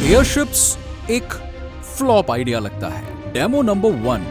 Airships एक flop idea लगता है। Demo number 1।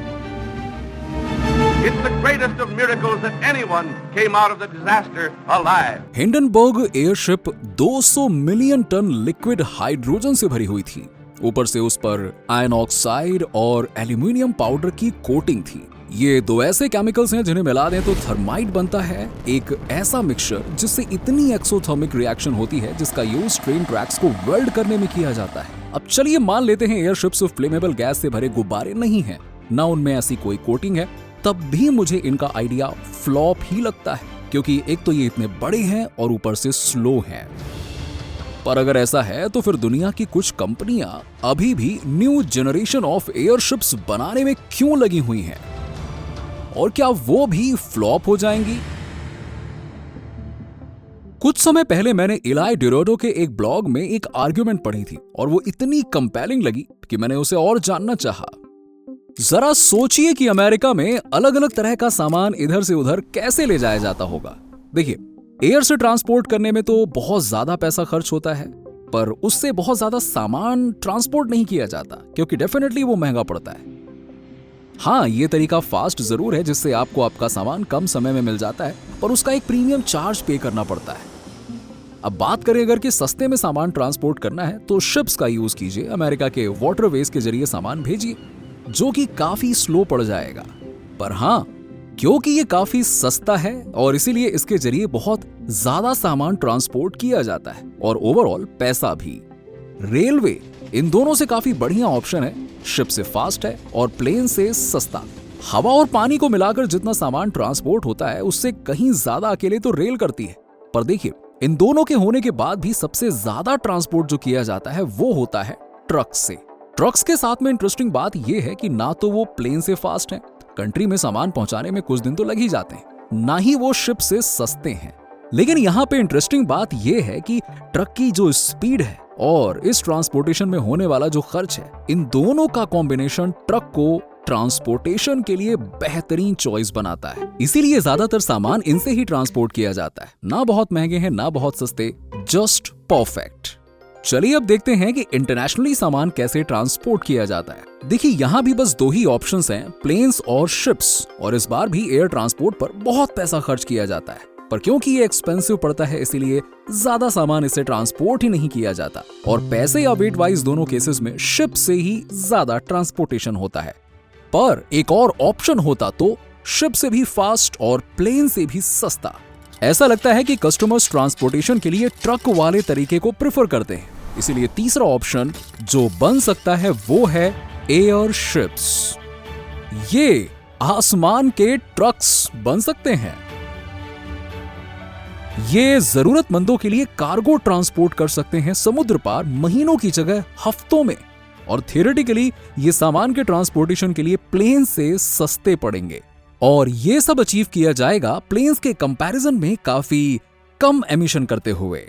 It's the greatest of miracles that anyone came out of the disaster alive. Hindenburg airship 200 million ton liquid hydrogen से भरी हुई थी। ऊपर से उस पर आयन ऑक्साइड और एल्यूमिनियम पाउडर की कोटिंग थी। ये दो ऐसे केमिकल्स हैं जिन्हें मिला दें तो थर्माइट बनता है, एक ऐसा मिक्सचर जिससे इतनी एक्सोथर्मिक रिएक्शन होती है जिसका यूज ट्रेन ट्रैक्स को वेल्ड करने में किया जाता है। अब चलिए मान लेते हैं एयरशिप्स फ्लेमेबल गैस से भरे गुब्बारे नहीं हैं, ना उनमें ऐसी कोई कोटिंग है, तब भी मुझे इनका आइडिया फ्लॉप ही लगता है, क्योंकि एक तो ये इतने बड़े हैं और ऊपर से स्लो हैं। पर अगर ऐसा है तो फिर दुनिया की कुछ कंपनियां अभी भी न्यू जनरेशन ऑफ एयरशिप्स बनाने में क्यों लगी हुई हैं? और क्या वो भी फ्लॉप हो जाएंगी? कुछ समय पहले मैंने इलाई डिरोडो के एक ब्लॉग में एक आर्ग्यूमेंट पढ़ी थी और वो इतनी कंपेलिंग लगी कि मैंने उसे और जानना चाहा। जरा सोचिए कि अमेरिका में अलग अलग तरह का सामान इधर से उधर कैसे ले जाया जाता होगा। देखिए, एयर से ट्रांसपोर्ट करने में तो बहुत ज्यादा पैसा खर्च होता है, पर उससे बहुत ज्यादा सामान ट्रांसपोर्ट नहीं किया जाता क्योंकि डेफिनेटली वो महंगा पड़ता है। हाँ, ये तरीका फास्ट जरूर है जिससे आपको आपका सामान कम समय में मिल जाता है, पर उसका एक प्रीमियम चार्ज पे करना पड़ता है। अब बात करें अगर कि सस्ते में सामान ट्रांसपोर्ट करना है तो शिप्स का यूज कीजिए। अमेरिका के वाटरवेज के जरिए सामान भेजिए, जो कि काफी स्लो पड़ जाएगा, पर हाँ, क्योंकि ये काफी सस्ता है और इसीलिए इसके जरिए बहुत ज्यादा सामान ट्रांसपोर्ट किया जाता है और ओवरऑल पैसा भी। रेलवे इन दोनों से काफी बढ़िया ऑप्शन है। शिप से फास्ट है और प्लेन से सस्ता। हवा और पानी को मिलाकर जितना सामान ट्रांसपोर्ट होता है उससे कहीं ज्यादा अकेले तो रेल करती है। पर देखिए, इन दोनों के होने के बाद भी सबसे ज्यादा ट्रांसपोर्ट जो किया जाता है वो होता है ट्रक से। ट्रक्स के साथ में इंटरेस्टिंग बात यह है कि ना तो वो प्लेन से फास्ट हैं, कंट्री में सामान पहुंचाने में कुछ दिन तो लग ही जाते हैं, ना ही वो शिप से सस्ते हैं। लेकिन यहाँ पे इंटरेस्टिंग बात यह है कि ट्रक की जो स्पीड है और इस ट्रांसपोर्टेशन में होने वाला जो खर्च है, इन दोनों का कॉम्बिनेशन ट्रक को ट्रांसपोर्टेशन के लिए बेहतरीन चॉइस बनाता है। इसीलिए ज्यादातर सामान इनसे ही ट्रांसपोर्ट किया जाता है। ना बहुत महंगे हैं, ना बहुत सस्ते, जस्ट परफेक्ट। चलिए अब देखते हैं कि इंटरनेशनली सामान कैसे ट्रांसपोर्ट किया जाता है। देखिए, यहाँ भी बस दो ही ऑप्शंस हैं, प्लेन्स और शिप्स, और इस बार भी एयर ट्रांसपोर्ट पर बहुत पैसा खर्च किया जाता है। पर क्योंकि ये एक्सपेंसिव पड़ता है, इसीलिए ज्यादा सामान इससे ट्रांसपोर्ट ही नहीं किया जाता और पैसे या वेट वाइज दोनों केसेस में शिप से ही ज्यादा ट्रांसपोर्टेशन होता है। पर एक और ऑप्शन होता तो शिप से भी फास्ट और प्लेन से भी सस्ता। ऐसा लगता है कि कस्टमर्स ट्रांसपोर्टेशन के लिए ट्रक वाले तरीके को प्रेफर करते हैं, इसीलिए तीसरा ऑप्शन जो बन सकता है वो है एयर शिप्स। ये आसमान के ट्रक्स बन सकते हैं। ये जरूरतमंदों के लिए कार्गो ट्रांसपोर्ट कर सकते हैं समुद्र पार महीनों की जगह हफ्तों में, और थियोरेटिकली ये सामान के ट्रांसपोर्टेशन के लिए प्लेन से सस्ते पड़ेंगे। और ये सब अचीव किया जाएगा प्लेन्स के कंपैरिजन में काफी कम एमिशन करते हुए।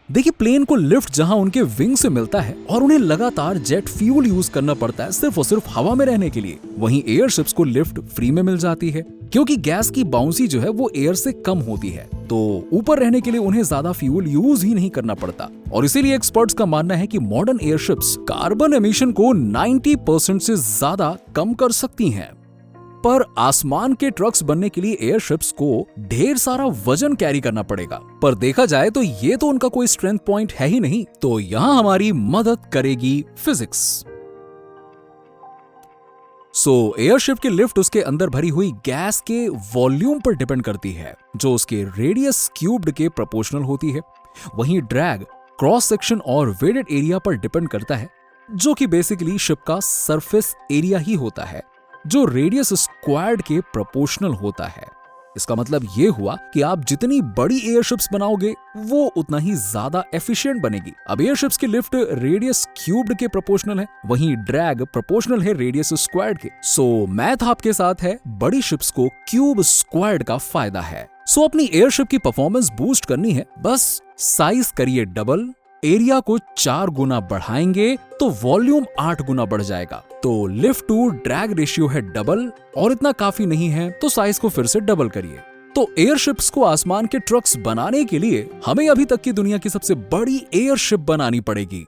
देखिए, प्लेन को लिफ्ट जहां उनके विंग से मिलता है और उन्हें लगातार जेट फ्यूल यूज करना पड़ता है सिर्फ और सिर्फ हवा में रहने के लिए, वहीं एयरशिप्स को लिफ्ट फ्री में मिल जाती है क्योंकि गैस की बाउंसी जो है वो एयर से कम होती है, तो ऊपर रहने के लिए उन्हें ज्यादा फ्यूल यूज ही नहीं करना पड़ता। और इसीलिए एक्सपर्ट्स का मानना है कि मॉडर्न एयरशिप्स कार्बन एमिशन को 90% से ज्यादा कम कर सकती हैं। पर आसमान के ट्रक्स बनने के लिए एयरशिप्स को ढेर सारा वजन कैरी करना पड़ेगा। पर देखा जाए तो ये तो उनका कोई स्ट्रेंथ पॉइंट है ही नहीं, तो यहां हमारी मदद करेगी फिजिक्स। एयरशिप की लिफ्ट उसके अंदर भरी हुई गैस के वॉल्यूम पर डिपेंड करती है, जो उसके रेडियस क्यूब्ड के प्रोपोर्शनल होती है। वहीं ड्रैग क्रॉस सेक्शन और वेडेड एरिया पर डिपेंड करता है, जो कि बेसिकली शिप का सरफेस एरिया ही होता है, जो रेडियस स्क्वायर्ड के प्रोपोर्शनल होता है। इसका मतलब ये हुआ कि आप जितनी बड़ी एयरशिप्स बनाओगे वो उतना ही ज्यादा एफिशिएंट बनेगी। अब एयरशिप्स की लिफ्ट रेडियस क्यूब्ड के प्रोपोर्शनल है, वहीं ड्रैग प्रोपोर्शनल है रेडियस स्क्वायर्ड के। मैथ आपके साथ है, बड़ी शिप्स को क्यूब स्क्वायर्ड का फायदा है। अपनी एयरशिप की परफॉर्मेंस बूस्ट करनी है, बस साइज करिए डबल, एरिया को 4 गुना बढ़ाएंगे तो वॉल्यूम 8 गुना बढ़ जाएगा। तो लिफ्ट टू ड्रैग रेशियो है डबल, और इतना काफी नहीं है तो साइज को फिर से डबल करिए। तो एयरशिप्स को आसमान के ट्रक्स बनाने के लिए हमें अभी तक की दुनिया की सबसे बड़ी एयरशिप बनानी पड़ेगी।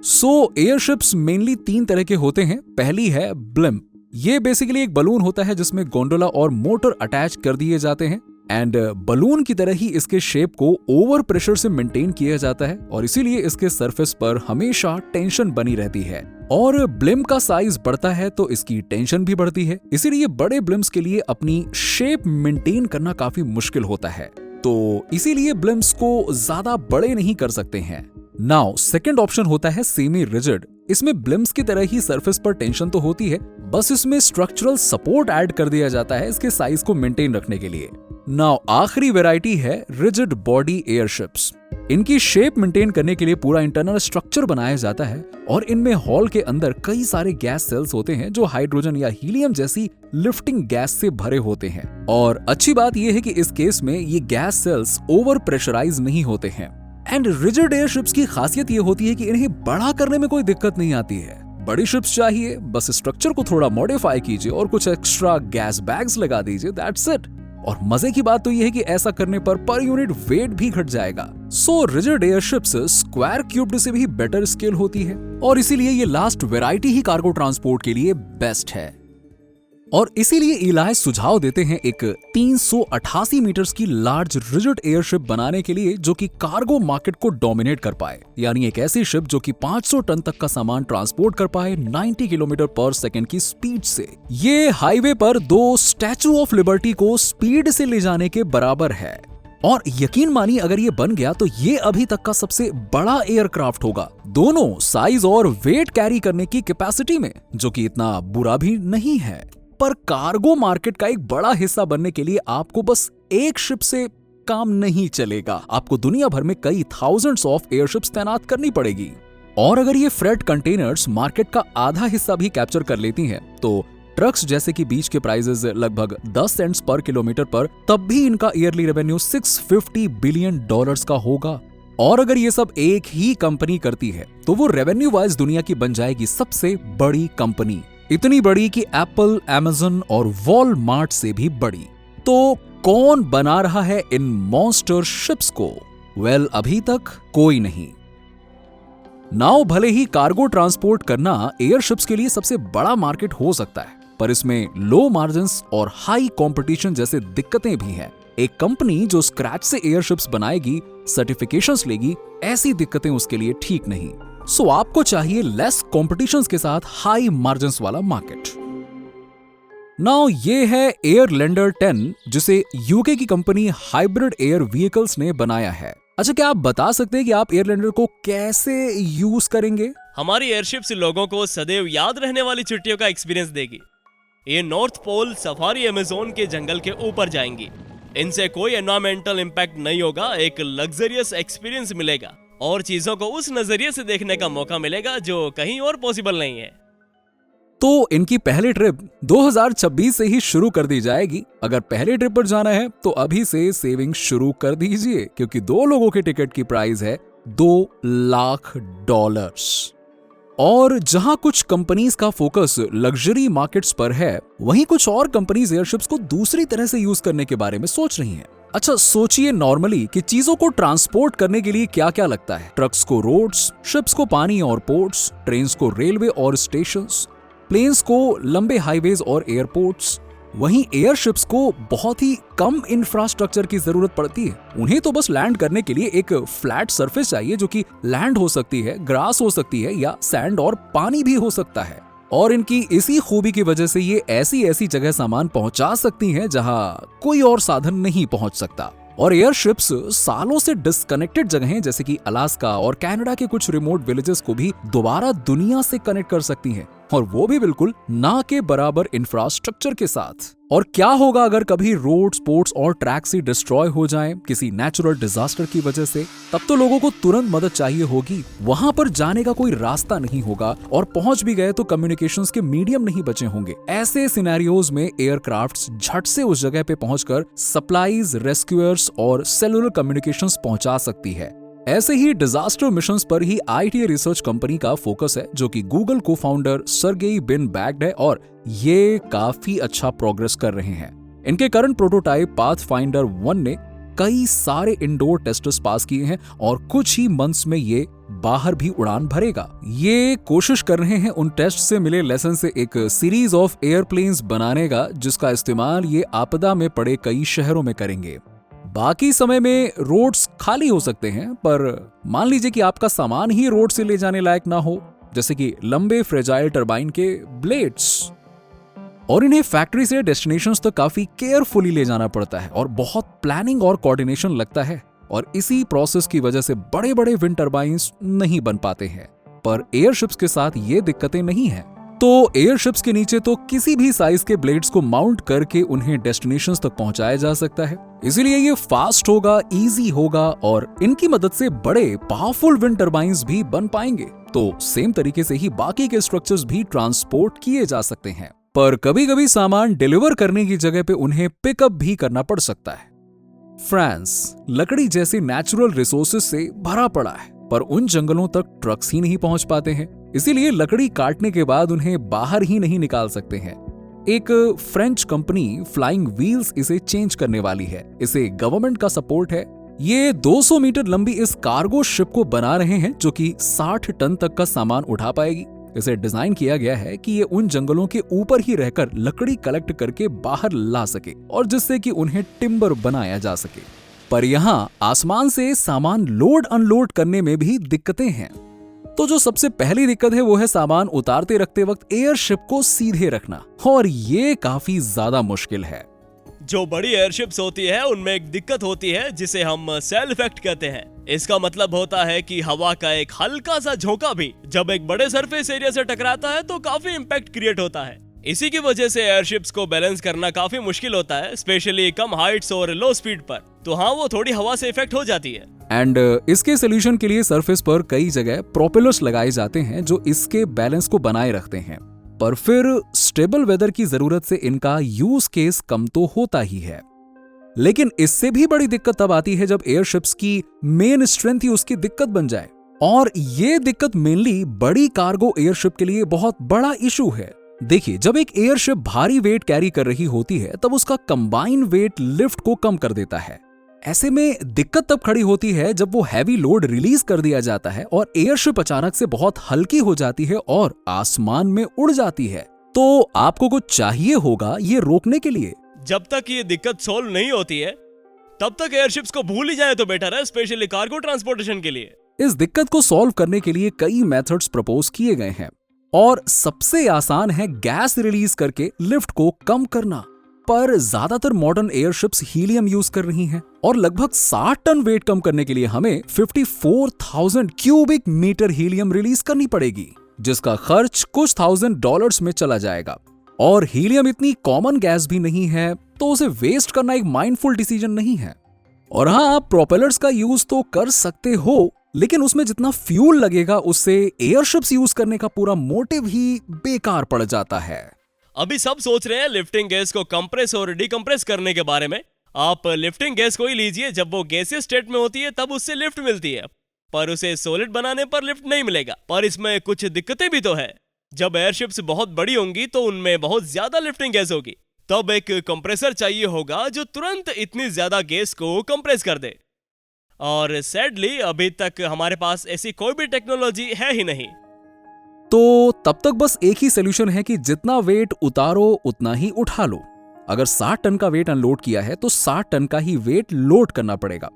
एयरशिप्स मेनली 3 तरह के होते हैं। पहली है ब्लिम्प। ये बेसिकली एक बलून होता है जिसमें गोंडोला और मोटर अटैच कर दिए जाते हैं एंड बलून की तरह ही इसके शेप को ओवर प्रेशर से मेंटेन किया जाता है और इसीलिए इसके सरफेस पर हमेशा टेंशन बनी रहती है। और ब्लिम्प का साइज बढ़ता है तो इसकी टेंशन भी बढ़ती है, इसीलिए बड़े ब्लिम्प्स के लिए अपनी शेप मेंटेन करना काफी मुश्किल होता है, तो इसीलिए ब्लिम्प्स को ज्यादा बड़े नहीं कर सकते हैं। नाउ सेकंड ऑप्शन होता है सेमी रिजिड। इसमें ब्लिम्प्स की तरह ही सरफेस पर टेंशन तो होती है, बस इसमें स्ट्रक्चरल सपोर्ट ऐड कर दिया जाता है इसके साइज को मेंटेन रखने के लिए। नाउ आखिरी वैरायटी है रिजिड बॉडी एयरशिप्स। इनकी शेप मेंटेन करने के लिए पूरा इंटरनल स्ट्रक्चर बनाया जाता है और इनमें हॉल के अंदर कई सारे गैस सेल्स होते हैं जो हाइड्रोजन या हीलियम जैसी लिफ्टिंग गैस से भरे होते हैं। और अच्छी बात यह है कि इस केस में ये गैस सेल्स ओवर प्रेशराइज नहीं होते हैं। एंड रिजिड एयरशिप्स की खासियत ये होती है कि इन्हें बड़ा करने में कोई दिक्कत नहीं आती है। बड़ी शिप्स चाहिए, बस स्ट्रक्चर को थोड़ा मॉडिफाई कीजिए और कुछ एक्स्ट्रा गैस बैग्स लगा दीजिए, दैट्स इट। और मजे की बात तो यह है कि ऐसा करने पर यूनिट वेट भी घट जाएगा। रिजिड एयरशिप्स स्क्वायर क्यूब्ड से भी बेटर स्केल होती है और इसीलिए ये लास्ट वैरायटी ही कार्गो ट्रांसपोर्ट के लिए बेस्ट है। और इसीलिए इलाय सुझाव देते हैं एक 388 मीटर्स की लार्ज रिजिड एयरशिप बनाने के लिए जो कि कार्गो मार्केट को डोमिनेट कर पाए, यानी एक ऐसी शिप जो कि 500 टन तक का सामान ट्रांसपोर्ट कर पाए 90 किलोमीटर पर सेकंड की स्पीड से। ये हाईवे पर 2 स्टैचू ऑफ लिबर्टी को स्पीड से ले जाने के बराबर है। और यकीन मानिए अगर ये बन गया तो ये अभी तक का सबसे बड़ा एयरक्राफ्ट होगा, दोनों साइज और वेट कैरी करने की कैपेसिटी में, जो कि इतना बुरा भी नहीं है। पर कार्गो मार्केट का एक बड़ा हिस्सा बनने के लिए आपको बस एक शिप से काम नहीं चलेगा, आपको दुनिया भर में कई थाउजेंड्स ऑफ एयरशिप्स तैनात करनी पड़ेगी। और अगर ये फ्रेट कंटेनर्स मार्केट का आधा हिस्सा भी कैप्चर कर लेती हैं, तो ट्रक्स जैसे कि बीच के प्राइसेस लगभग 10 सेंट्स पर किलोमीटर पर, तब भी इनका ईयरली रेवेन्यू $650 बिलियन का होगा। और अगर ये सब एक ही कंपनी करती है तो वो रेवेन्यू वाइज दुनिया की बन जाएगी सबसे बड़ी कंपनी, इतनी बड़ी कि एप्पल, अमेज़न और वॉलमार्ट से भी बड़ी। तो कौन बना रहा है इन मॉन्स्टर शिप्स को? वेल, अभी तक कोई नहीं। नाउ भले ही कार्गो ट्रांसपोर्ट करना एयरशिप्स के लिए सबसे बड़ा मार्केट हो सकता है, पर इसमें लो मार्जिन्स और हाई कंपटीशन जैसे दिक्कतें भी हैं। एक कंपनी जो स्क्रैच से एयरशिप्स बनाएगी, सर्टिफिकेशंस लेगी, ऐसी दिक्कतें उसके लिए ठीक नहीं। आपको चाहिए लेस कॉम्पिटिशंस के साथ हाई मार्जिन्स वाला मार्केट। नाउ ये है एयरलैंडर 10, जिसे यूके की कंपनी हाइब्रिड एयर व्हीकल्स ने बनाया है। अच्छा, क्या आप बता सकते हैं कि आप एयरलैंडर को कैसे यूज करेंगे? हमारी एयरशिप्स लोगों को सदैव याद रहने वाली छुट्टियों का एक्सपीरियंस देगी। ये नॉर्थ पोल सफारी अमेज़न के जंगल के ऊपर जाएंगी। इनसे कोई एनवायरमेंटल इम्पैक्ट नहीं होगा, एक लग्जरियस एक्सपीरियंस मिलेगा और चीजों को उस नजरिए से देखने का मौका मिलेगा जो कहीं और पॉसिबल नहीं है। तो इनकी पहली ट्रिप 2026 से ही शुरू कर दी जाएगी। अगर पहले ट्रिप पर जाना है तो अभी से सेविंग शुरू कर दीजिए, क्योंकि 2 लोगों के टिकट की प्राइस है $2 लाख। और जहां कुछ कंपनीज का फोकस लग्जरी मार्केट्स पर है, वहीं कुछ और कंपनीज एयरशिप्स को दूसरी तरह से यूज करने के बारे में सोच रही हैं। अच्छा, सोचिए नॉर्मली कि चीजों को ट्रांसपोर्ट करने के लिए क्या क्या लगता है। ट्रक्स को रोड्स, शिप्स को पानी और पोर्ट्स, ट्रेन्स को रेलवे और स्टेशंस, प्लेन्स को लंबे हाईवेज और एयरपोर्ट्स। वहीं एयरशिप्स को बहुत ही कम इंफ्रास्ट्रक्चर की जरूरत पड़ती है। उन्हें तो बस लैंड करने के लिए एक फ्लैट सरफेस चाहिए, जो कि लैंड हो सकती है, ग्रास हो सकती है या सैंड और पानी भी हो सकता है। और इनकी इसी खूबी की वजह से ये ऐसी जगह सामान पहुंचा सकती हैं जहां कोई और साधन नहीं पहुंच सकता। और एयरशिप्स सालों से डिस्कनेक्टेड जगहें जैसे कि अलास्का और कनाडा के कुछ रिमोट विलेजेस को भी दोबारा दुनिया से कनेक्ट कर सकती हैं, और वो भी बिल्कुल ना के बराबर इंफ्रास्ट्रक्चर के साथ। और क्या होगा अगर कभी रोड्स, पोर्ट्स और ट्रैक्स ही डिस्ट्रॉय हो जाएं किसी नेचुरल डिजास्टर की वजह से? तब तो लोगों को तुरंत मदद चाहिए होगी। वहां पर जाने का कोई रास्ता नहीं होगा, और पहुंच भी गए तो कम्युनिकेशंस के मीडियम नहीं बचे होंगे। ऐसे सिनेरियोज में एयरक्राफ्ट्स झट से उस जगह पे पहुंचकर सप्लाईज, रेस्क्यूअर्स और सेलुलर कम्युनिकेशंस पहुंचा सकती है। ऐसे ही डिजास्टर मिशंस पर ही आईटी रिसर्च कंपनी का फोकस है, जो कि गूगल को फाउंडर सर्गेई ब्रिन बैक्ड है, और ये काफी अच्छा प्रोग्रेस कर रहे हैं। इनके करंट प्रोटोटाइप पाथफाइंडर 1 ने कई सारे इंडोर टेस्ट्स पास किए हैं और कुछ ही मंथ्स में ये बाहर भी उड़ान भरेगा। ये कोशिश कर रहे हैं उन टेस्ट से मिले लेसन से एक सीरीज ऑफ एयरप्लेन्स बनाने का, जिसका इस्तेमाल ये आपदा में पड़े कई शहरों में करेंगे। बाकी समय में रोड्स खाली हो सकते हैं, पर मान लीजिए कि आपका सामान ही रोड से ले जाने लायक ना हो, जैसे कि लंबे फ्रेजाइल टरबाइन के ब्लेड्स, और इन्हें फैक्ट्री से डेस्टिनेशंस तक काफी केयरफुली ले जाना पड़ता है और बहुत प्लानिंग और कोऑर्डिनेशन लगता है, और इसी प्रोसेस की वजह से बड़े बड़े विंड टरबाइंस नहीं बन पाते हैं। पर एयरशिप्स के साथ ये दिक्कतें नहीं हैं। तो एयरशिप्स के नीचे तो किसी भी साइज के ब्लेड्स को माउंट करके उन्हें डेस्टिनेशंस तक पहुंचाया जा सकता है, इसीलिए ये फास्ट होगा, इजी होगा और इनकी मदद से बड़े पावरफुल विंड टरबाइंस भी बन पाएंगे। तो सेम तरीके से ही बाकी के स्ट्रक्चर्स भी ट्रांसपोर्ट किए जा सकते हैं, पर कभी कभी सामान डिलीवर करने की जगह पे उन्हें पिकअप भी करना पड़ सकता है। फ्रांस लकड़ी जैसे नेचुरल रिसोर्सेज से भरा पड़ा है, पर उन जंगलों तक ट्रक्स ही नहीं पहुंच पाते हैं, इसीलिए लकड़ी काटने के बाद उन्हें बाहर ही नहीं निकाल सकते हैं। एक फ्रेंच कंपनी फ्लाइंग व्हील्स इसे चेंज करने वाली है। इसे गवर्नमेंट का सपोर्ट है। ये 200 मीटर लंबी इस कार्गो शिप को बना रहे हैं जो कि 60 टन तक का सामान उठा पाएगी। इसे डिजाइन किया गया है कि ये उन जंगलों के ऊपर ही रहकर लकड़ी कलेक्ट करके बाहर ला सके और जिससे कि उन्हें टिम्बर बनाया जा सके। पर यहाँ आसमान से सामान लोड अनलोड करने में भी दिक्कतें हैं। तो जो सबसे पहली दिक्कत है वो है सामान उतारते रखते वक्त एयरशिप को सीधे रखना, और ये काफी ज्यादा मुश्किल है। जो बड़ी एयरशिप्स होती है उनमें एक दिक्कत होती है जिसे हम सेल इफेक्ट कहते हैं। इसका मतलब होता है कि हवा का एक हल्का सा झोंका भी जब एक बड़े सरफेस एरिया से टकराता है तो काफी इम्पैक्ट क्रिएट होता है। इसी की वजह से एयरशिप्स को बैलेंस करना काफी मुश्किल होता है, स्पेशली कम हाइट्स और लो स्पीड पर। तो हाँ, वो थोड़ी हवा से इफेक्ट हो जाती है। एंड इसके सोल्यूशन के लिए सरफेस पर कई जगह प्रोपेलर्स लगाए जाते हैं जो इसके बैलेंस को बनाए रखते हैं, पर फिर स्टेबल वेदर की जरूरत से इनका यूज केस कम तो होता ही है। लेकिन इससे भी बड़ी दिक्कत तब आती है जब एयरशिप्स की मेन स्ट्रेंथ ही उसकी दिक्कत बन जाए, और ये दिक्कत मेनली बड़ी कार्गो एयरशिप के लिए बहुत बड़ा इशू है। देखिए, जब एक एयरशिप भारी वेट कैरी कर रही होती है तब उसका कंबाइन वेट लिफ्ट को कम कर देता है। ऐसे में दिक्कत तब खड़ी होती है जब वो हैवी लोड रिलीज कर दिया जाता है और एयरशिप अचानक से बहुत हल्की हो जाती है और आसमान में उड़ जाती है। तो आपको कुछ चाहिए होगा ये रोकने के लिए। जब तक ये दिक्कत सॉल्व नहीं होती है तब तक एयरशिप्स को भूल ही जाए तो बेटर है, स्पेशली कार्गो ट्रांसपोर्टेशन के लिए। इस दिक्कत को सॉल्व करने के लिए कई मेथड्स प्रपोज किए गए हैं, और सबसे आसान है गैस रिलीज करके लिफ्ट को कम करना। पर ज्यादातर मॉडर्न एयरशिप्स हीलियम यूज कर रही हैं, और लगभग 60 टन वेट कम करने के लिए हमें 54,000 क्यूबिक मीटर हीलियम रिलीज करनी पड़ेगी, जिसका खर्च कुछ $1,000 में चला जाएगा। और हीलियम इतनी कॉमन गैस भी नहीं है, तो उसे वेस्ट करना एक माइंडफुल डिसीजन नहीं है। और हाँ, आप प्रोपेलर्स का यूज तो कर सकते हो, लेकिन उसमें जितना फ्यूल लगेगा उससे एयरशिप्स यूज करने का पूरा मोटिव ही बेकार पड़ जाता है। अभी सब सोच रहे हैं लिफ्टिंग गैस को कंप्रेस और डिकम्प्रेस करने के बारे में। आप लिफ्टिंग गैस को ही लीजिए, जब वो गैसीय स्टेट में होती है तब उससे लिफ्ट मिलती है, पर उसे सॉलिड बनाने पर लिफ्ट नहीं मिलेगा। पर इसमें कुछ दिक्कतें भी तो है। जब एयरशिप्स बहुत बड़ी होंगी तो उनमें बहुत ज्यादा लिफ्टिंग गैस होगी, तब एक कंप्रेसर चाहिए होगा जो तुरंत इतनी ज्यादा गैस को कंप्रेस कर दे, और सैडली अभी तक हमारे पास ऐसी कोई भी टेक्नोलॉजी है ही नहीं। तो तब तक बस एक ही सोल्यूशन है कि जितना वेट उतारो उतना ही उठा लो। अगर 60 टन का वेट अनलोड किया है तो 60 टन का ही वेट लोड करना पड़ेगा।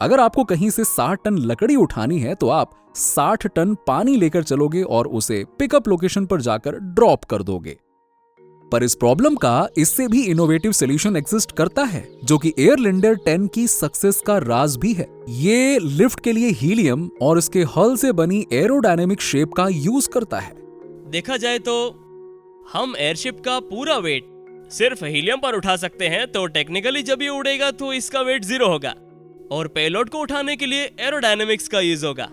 अगर आपको कहीं से 60 टन लकड़ी उठानी है तो आप 60 टन पानी लेकर चलोगे और उसे पिकअप लोकेशन पर जाकर ड्रॉप कर दोगे। पर इस प्रॉब्लम का इससे भी इनोवेटिव सॉल्यूशन एग्जिस्ट करता है, जो कि एयरलिंडर 10 की सक्सेस का राज भी है। ये लिफ्ट के लिए हीलियम और इसके हल से बनी एरोडायनेमिक शेप का यूज करता है। देखा जाए तो हम एयरशिप का पूरा वेट सिर्फ हीलियम पर उठा सकते हैं, तो टेक्निकली जब ये उड़ेगा तो इसका वेट 0 होगा, और पेलोड को उठाने के लिए एरोडायनेमिक्स का यूज होगा।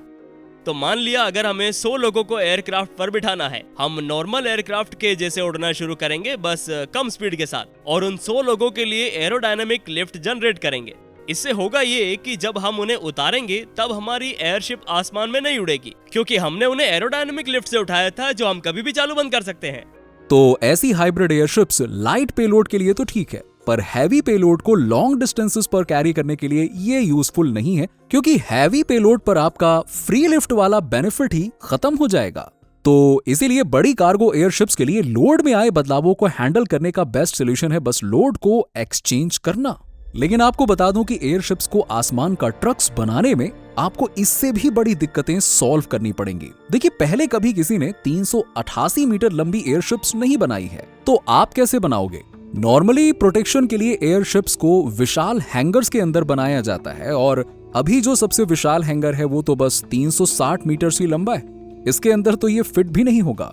तो मान लिया अगर हमें 100 लोगों को एयरक्राफ्ट पर बिठाना है, हम नॉर्मल एयरक्राफ्ट के जैसे उड़ना शुरू करेंगे, बस कम स्पीड के साथ, और उन 100 लोगों के लिए एरोडायनेमिक लिफ्ट जनरेट करेंगे। इससे होगा ये कि जब हम उन्हें उतारेंगे तब हमारी एयरशिप आसमान में नहीं उड़ेगी, क्योंकि हमने उन्हें एरोडायनेमिक लिफ्ट से उठाया था जो हम कभी भी चालू बंद कर सकते हैं। तो ऐसी हाइब्रिड एयरशिप्स लाइट पेलोड के लिए तो ठीक है, पर हैवी पेलोड को लॉन्ग डिस्टेंसेस पर कैरी करने के लिए ये यूजफुल नहीं है, क्योंकि हैवी पेलोड पर आपका फ्री लिफ्ट वाला बेनिफिट ही खत्म हो जाएगा। तो इसीलिए बड़ी कार्गो एयरशिप्स के लिए लोड में आए बदलावों को हैंडल करने का बेस्ट सोल्यूशन है बस लोड को एक्सचेंज करना। लेकिन आपको बता दूं कि एयरशिप्स को आसमान का ट्रक्स बनाने में आपको इससे भी बड़ी दिक्कतें सॉल्व करनी पड़ेंगी। देखिए, पहले कभी किसी ने 388 मीटर लंबी एयरशिप्स नहीं बनाई है, तो आप कैसे बनाओगे? नॉर्मली प्रोटेक्शन के लिए एयरशिप्स को विशाल हैंगर्स के अंदर बनाया जाता है, और अभी जो सबसे विशाल हैंगर है वो तो बस 360 मीटर ही लंबा है। इसके अंदर तो ये फिट भी नहीं होगा।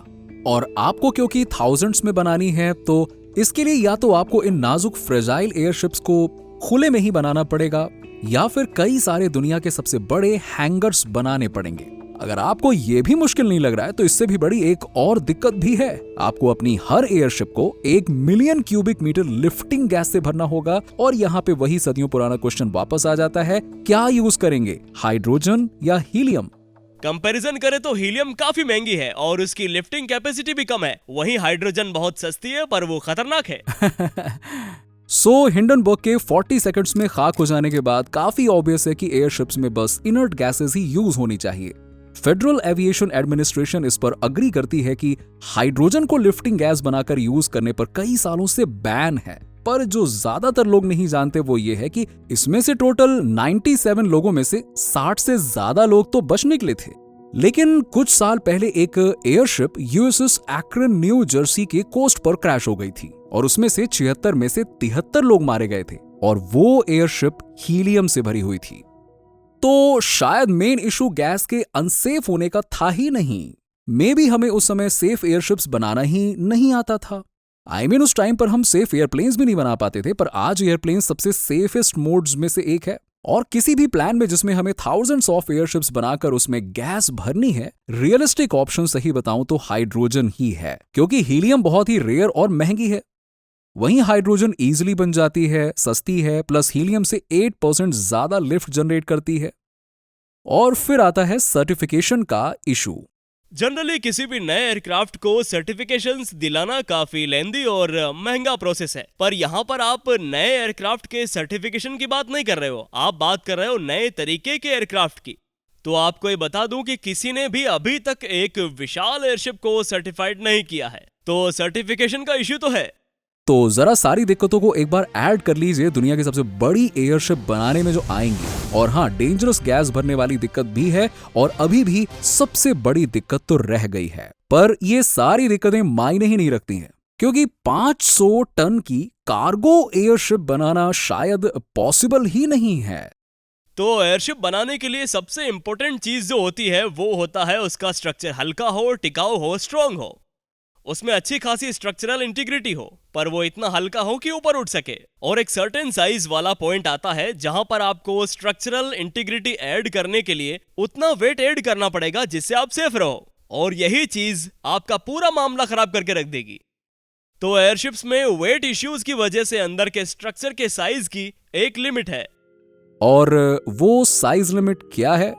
और आपको क्योंकि थाउजेंड्स में बनानी है, तो इसके लिए या तो आपको इन नाजुक फ्रेजाइल एयरशिप्स को खुले में ही बनाना पड़ेगा, या फिर कई सारे दुनिया के सबसे बड़े हैंगर्स बनाने पड़ेंगे। अगर आपको यह भी मुश्किल नहीं लग रहा है, तो इससे भी बड़ी एक और दिक्कत भी है। आपको अपनी हर एयरशिप को 1 million cubic metre lifting gas से भरना होगा। और यहाँ पे वही सदियों पुराना क्वेश्चन वापस आ जाता है, क्या यूज करेंगे, हाइड्रोजन या हीलियम? कंपैरिजन करें तो हीलियम काफी महंगी है और उसकी लिफ्टिंग कैपेसिटी भी कम है। वहीं हाइड्रोजन बहुत सस्ती है, पर वो खतरनाक है। हिंडनबर्ग के 40 सेकंड्स में खाक हो जाने के बाद काफी ऑब्वियस है कि एयरशिप्स में बस इनर्ट गैसेस ही यूज होनी चाहिए। फेडरल एविएशन एडमिनिस्ट्रेशन इस पर अग्री करती है कि हाइड्रोजन को लिफ्टिंग गैस बनाकर यूज करने पर कई सालों से बैन है। पर जो ज्यादातर लोग नहीं जानते वो ये है कि इसमें से टोटल 97 लोगों में से 60 से ज्यादा लोग तो बच निकले थे। लेकिन कुछ साल पहले एक airship USS Akron new Jersey के कोस्ट पर क्रैश हो गई थी, और उसमें से 76 में से 73 लोग मारे गए थे, और वो एयरशिप हीलियम से भरी हुई थी। तो शायद मेन इशू गैस के अनसेफ होने का था ही नहीं, मे बी हमें उस समय सेफ एयरशिप्स बनाना ही नहीं आता था। उस टाइम पर हम सेफ एयरप्लेन्स भी नहीं बना पाते थे, पर आज एयरप्लेन सबसे सेफेस्ट मोड्स में से एक है। और किसी भी प्लान में जिसमें हमें थाउजेंड्स ऑफ एयरशिप्स बनाकर उसमें गैस भरनी है, रियलिस्टिक ऑप्शन सही बताऊं तो हाइड्रोजन ही है, क्योंकि हीलियम बहुत ही रेयर और महंगी है। वहीं हाइड्रोजन इजीली बन जाती है, सस्ती है, प्लस हीलियम से 8% ज्यादा लिफ्ट जनरेट करती है। और फिर आता है सर्टिफिकेशन का इशू। जनरली किसी भी नए एयरक्राफ्ट को सर्टिफिकेशंस दिलाना काफी लेंदी और महंगा प्रोसेस है, पर यहाँ पर आप नए एयरक्राफ्ट के सर्टिफिकेशन की बात नहीं कर रहे हो, आप बात कर रहे हो नए तरीके के एयरक्राफ्ट की। तो आपको ये बता दूं कि किसी ने भी अभी तक एक विशाल एयरशिप को सर्टिफाइड नहीं किया है, तो सर्टिफिकेशन का इश्यू तो है। तो जरा सारी दिक्कतों को एक बार ऐड कर लीजिए दुनिया की सबसे बड़ी एयरशिप बनाने में जो आएंगी। और हाँ, डेंजरस गैस भरने वाली दिक्कत भी है, और अभी भी सबसे बड़ी दिक्कत तो रह गई है। पर ये सारी दिक्कतें मायने ही नहीं रखती हैं, क्योंकि 500 टन की कार्गो एयरशिप बनाना शायद पॉसिबल ही नहीं है। तो एयरशिप बनाने के लिए सबसे इंपॉर्टेंट चीज जो होती है वो होता है उसका स्ट्रक्चर हल्का हो, टिकाऊ हो, स्ट्रांग हो, उसमें अच्छी खासी स्ट्रक्चरल इंटीग्रिटी हो, पर वो इतना हल्का हो कि ऊपर उठ सके। और एक सर्टेन साइज वाला पॉइंट आता है जहां पर आपको स्ट्रक्चरल इंटीग्रिटी ऐड करने के लिए उतना वेट ऐड करना पड़ेगा जिससे आप सेफ रहो, और यही चीज आपका पूरा मामला खराब करके रख देगी। तो एयरशिप्स में वेट इश्यूज की वजह से अंदर के स्ट्रक्चर के साइज की एक लिमिट है। और वो साइज लिमिट क्या है?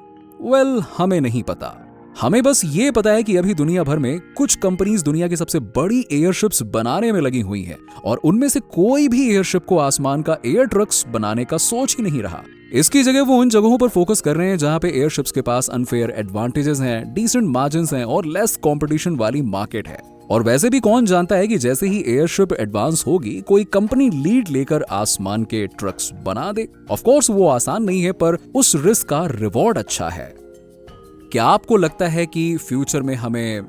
वेल, हमें नहीं पता। हमें बस ये पता है कि अभी दुनिया भर में कुछ कंपनीज दुनिया की सबसे बड़ी एयरशिप्स बनाने में लगी हुई हैं, और उनमें से कोई भी एयरशिप को आसमान का एयर ट्रक्स बनाने का सोच ही नहीं रहा। इसकी जगह वो उन जगहों पर फोकस कर रहे हैं जहां पे एयरशिप्स के पास अनफेयर एडवांटेजेस हैं, डिसेंट मार्जिन्स हैं और लेस कंपटीशन वाली मार्केट है। और वैसे भी कौन जानता है कि जैसे ही एयरशिप एडवांस होगी, कोई कंपनी लीड लेकर आसमान के ट्रक्स बना दे। ऑफ कोर्स वो आसान नहीं है, पर उस रिस्क का रिवॉर्ड अच्छा है। क्या आपको लगता है कि फ्यूचर में हमें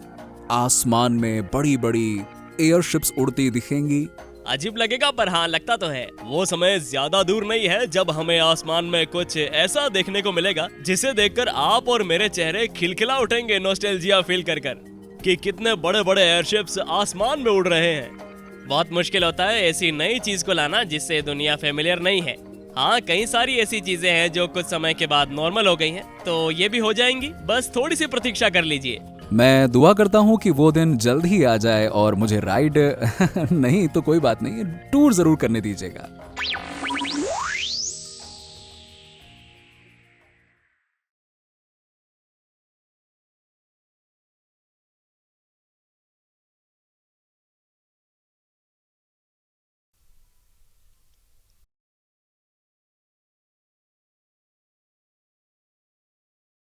आसमान में बड़ी बड़ी एयरशिप्स उड़ती दिखेंगी? अजीब लगेगा, पर हाँ लगता तो है। वो समय ज्यादा दूर नहीं है जब हमें आसमान में कुछ ऐसा देखने को मिलेगा जिसे देखकर आप और मेरे चेहरे खिलखिला उठेंगे नॉस्टैल्जिया फील कर कि कितने बड़े बड़े एयरशिप्स आसमान में उड़ रहे हैं। बहुत मुश्किल होता है ऐसी नई चीज को लाना जिससे दुनिया फेमिलियर नहीं है। हाँ, कई सारी ऐसी चीजें हैं जो कुछ समय के बाद नॉर्मल हो गई हैं, तो ये भी हो जाएंगी, बस थोड़ी सी प्रतीक्षा कर लीजिए। मैं दुआ करता हूँ कि वो दिन जल्द ही आ जाए और मुझे राइड नहीं तो कोई बात नहीं, टूर जरूर करने दीजिएगा।